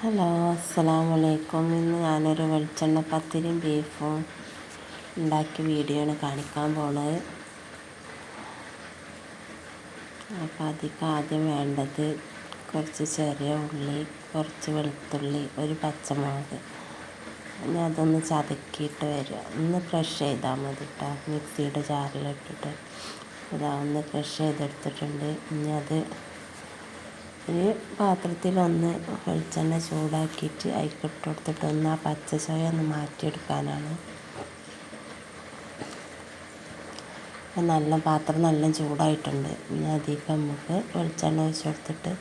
Hello, അസ്സലാമു അലൈക്കും. ഇന്ന് ഞാനൊരു വെളിച്ചെണ്ണ പത്തിരിയും ബീഫും ഉണ്ടാക്കിയ വീഡിയോ ആണ് കാണിക്കാൻ പോണത്. അപ്പോൾ അതിക്ക് ആദ്യം വേണ്ടത് കുറച്ച് ചെറിയ ഉള്ളി, കുറച്ച് വെളുത്തുള്ളി, ഒരു പച്ചമുളക്. ഇനി അതൊന്ന് ചതക്കിയിട്ട് വരിക. ഒന്ന് ക്രഷ് ചെയ്താൽ മതി കേട്ടോ, മിക്സിയുടെ ജാറിലിട്ടിട്ട്. ഒന്ന് ക്രഷ് ചെയ്തെടുത്തിട്ടുണ്ട്. ഇനി അത് ഒരു പാത്രത്തിലൊന്ന് വെളിച്ചെണ്ണ ചൂടാക്കിയിട്ട് അതിലിട്ട് കൊടുത്തിട്ട് ആ പച്ച ചൊയ ഒന്ന് മാറ്റിയെടുക്കാനാണ്. പാത്രം നല്ല ചൂടായിട്ടുണ്ട്. ഇനി അതിലേക്ക് നമുക്ക് വെളിച്ചെണ്ണ ഒഴിച്ച് കൊടുത്തിട്ട്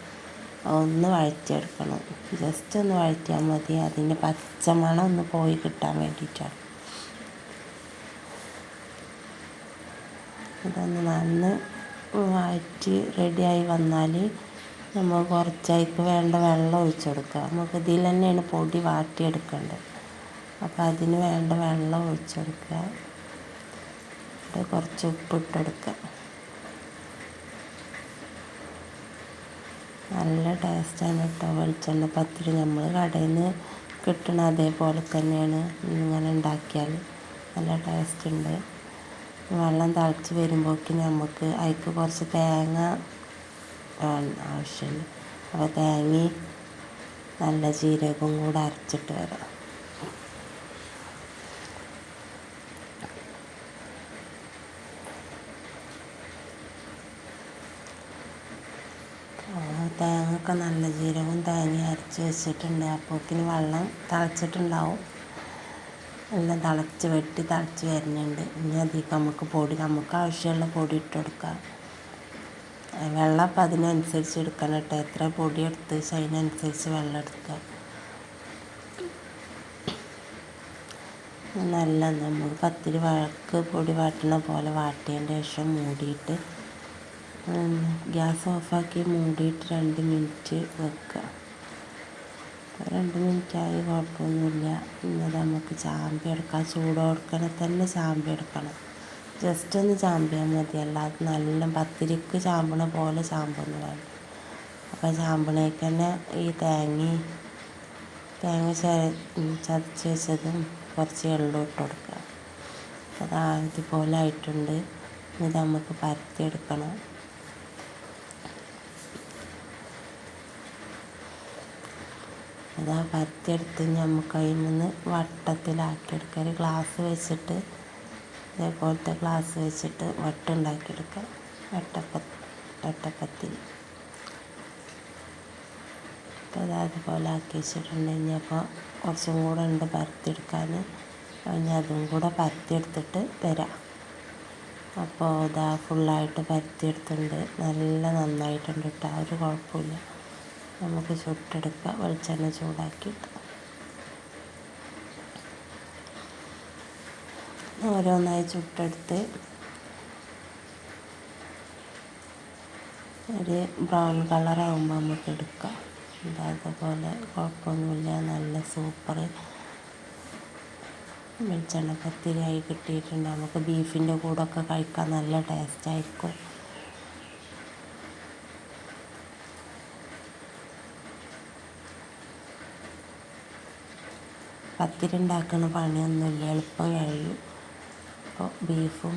ഒന്ന് വഴറ്റിയെടുക്കണം. ജസ്റ്റ് ഒന്ന് വഴറ്റിയാൽ മതി, അതിൻ്റെ പച്ചമണം ഒന്ന് പോയി കിട്ടാൻ വേണ്ടിയിട്ടാണ്. ഇതൊന്ന് നന്ന് വഴറ്റി റെഡിയായി വന്നാൽ നമ്മൾ കുറച്ചതിക്ക് വേണ്ട വെള്ളം ഒഴിച്ച് കൊടുക്കുക. നമുക്ക് ഇതിൽ തന്നെയാണ് പൊടി വാട്ടിയെടുക്കേണ്ടത്. അപ്പോൾ അതിന് വേണ്ട വെള്ളം ഒഴിച്ച് കൊടുക്കുക. കുറച്ച് ഉപ്പിട്ട് കൊടുക്കുക. നല്ല ടേസ്റ്റാണ് കേട്ടോ വെളിച്ചെണ്ണ പത്തിരി. നമ്മൾ കടയിൽ നിന്ന് കിട്ടണ അതേപോലെ തന്നെയാണ് ഇങ്ങനെ ഉണ്ടാക്കിയാൽ നല്ല ടേസ്റ്റ് ഉണ്ട്. വെള്ളം തിളച്ച് വരുമ്പോഴേക്കും നമുക്ക് അതിക്ക് കുറച്ച് തേങ്ങ ആവശ്യമുണ്ട്. അപ്പോൾ തേങ്ങയും നല്ല ജീരകവും കൂടെ അരച്ചിട്ട് വരാം. തേങ്ങയൊക്കെ നല്ല ജീരകവും തേങ്ങയും അരച്ച് വെച്ചിട്ടുണ്ട്. അപ്പോഴേക്കിന് വെള്ളം തിളച്ചിട്ടുണ്ടാവും. എല്ലാം വെട്ടി തിളച്ച് വരുന്നുണ്ട്. ഇനി അതിലേക്ക് നമുക്ക് ആവശ്യമുള്ള പൊടി ഇട്ട് കൊടുക്കാം. വെള്ളം അപ്പം അതിനനുസരിച്ച് എടുക്കണം കേട്ടോ. എത്ര പൊടി എടുത്ത് വെച്ചാൽ അതിനനുസരിച്ച് വെള്ളം എടുക്കുക. നമ്മൾ പത്തിരി പൊടി വാട്ടണ പോലെ വാട്ടിയതിൻ്റെ ശേഷം മൂടിയിട്ട് ഗ്യാസ് ഓഫാക്കി മൂടിയിട്ട് 2 മിനിറ്റ് വെക്കുക. 2 മിനിറ്റായി, കുഴപ്പമൊന്നുമില്ല. ഇനി നമുക്ക് ചാമ്പി എടുക്കാം. ചൂടോടെ തന്നെ ചാമ്പി എടുക്കണം. ജസ്റ്റ് ഒന്ന് ചാമ്പിയാൽ മതി. അല്ലാതെ നല്ല പത്തിരിക്ക് ചാമ്പണ പോലെ ചാമ്പൊന്നും വേണ്ട. അപ്പോൾ ചാമ്പണേക്ക് തന്നെ ഈ തേങ്ങ ചതച്ച് വെച്ചതും കുറച്ച് എള്ളും ഇട്ട് കൊടുക്കുക. ഇതുപോലെ ആയിട്ടുണ്ട്. ഇത് നമുക്ക് പരത്തിയെടുക്കണം. പരത്തിയെടുത്ത് നമുക്ക് അതിൽ നിന്ന് വട്ടത്തിലാക്കിയെടുക്കുക. ഒരു ഗ്ലാസ് വെച്ചിട്ട് ഇതേപോലത്തെ ഗ്ലാസ് വെച്ചിട്ട് വട്ടുണ്ടാക്കിയെടുക്കുക. വട്ടപ്പത്തിരി. അപ്പോൾ അതുപോലെ ആക്കി വെച്ചിട്ടുണ്ടെങ്കിൽ അപ്പോൾ കുറച്ചും കൂടെ ഉണ്ട് പരത്തിയെടുക്കാൻ. ഇനി അതും കൂടെ പരത്തിയെടുത്തിട്ട് വരാം. അപ്പോൾ ഫുള്ളായിട്ട് പരത്തിയെടുത്തിട്ടുണ്ട്. നന്നായിട്ടുണ്ട് കേട്ടോ, ഒരു കുഴപ്പമില്ല. നമുക്ക് ചുട്ടെടുക്കാം. വെളിച്ചെണ്ണ ചൂടാക്കിയിട്ട് ഓരോന്നായി ചുട്ടെടുത്ത് ഒരു ബ്രൗൺ കളറാകുമ്പോൾ നമുക്ക് എടുക്കാം. അതുപോലെ കുഴപ്പമൊന്നുമില്ല. നല്ല സൂപ്പർ വെളിച്ചെണ്ണ പത്തിരിയായി കിട്ടിയിട്ടുണ്ട്. നമുക്ക് ബീഫിൻ്റെ കൂടെയൊക്കെ കഴിക്കാൻ നല്ല ടേസ്റ്റായിരിക്കും. പത്തിരി ഉണ്ടാക്കുന്ന പണിയൊന്നുമില്ല, എളുപ്പം കഴിയും. അപ്പോൾ ബീഫും